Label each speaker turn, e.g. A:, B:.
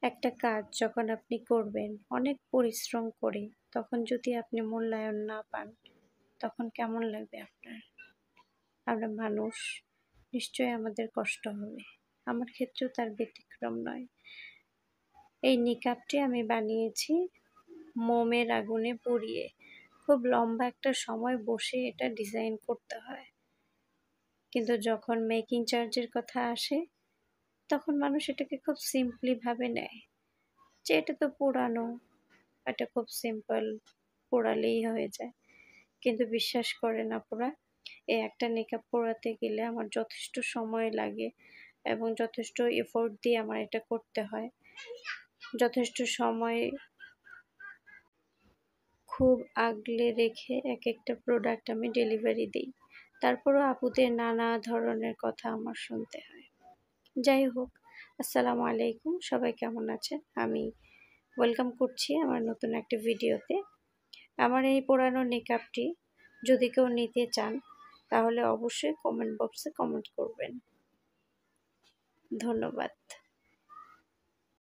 A: একটা কাজ যখন আপনি করবেন অনেক পরিশ্রম করে, তখন যদি আপনি মূল্যায়ন না পান, তখন কেমন লাগবে আপনার? আমরা মানুষ, নিশ্চয়ই আমাদের কষ্ট হবে। আমার ক্ষেত্রেও তার ব্যতিক্রম নয়। এই নিকাবটি আমি বানিয়েছি মোমের আগুনে পুড়িয়ে। খুব লম্বা একটা সময় বসে এটা ডিজাইন করতে হয়, কিন্তু যখন মেকিং চার্জের কথা আসে, তখন মানুষ এটাকে খুব সিম্পলি ভাবে নেয় যে এটা তো পোড়ানো, এটা খুব সিম্পল, পোড়ালেই হয়ে যায়। কিন্তু বিশ্বাস করেন আপুরা, এই একটা নিকাব পোড়াতে গেলে আমার যথেষ্ট সময় লাগে এবং যথেষ্ট এফোর্ট দিয়ে আমার এটা করতে হয়। যথেষ্ট সময় খুব আগলে রেখে এক একটা প্রোডাক্ট আমি ডেলিভারি দিই। তারপরও আপুদের নানা ধরনের কথা আমার শুনতে হয়। যাই হোক, আসসালামু আলাইকুম, সবাই কেমন আছেন? আমি ওয়েলকাম করছি আমার নতুন একটা ভিডিওতে। আমার এই পোড়ানো নিকাবটি যদি কেউ নিতে চান, তাহলে অবশ্যই কমেন্ট বক্সে কমেন্ট করবেন। ধন্যবাদ।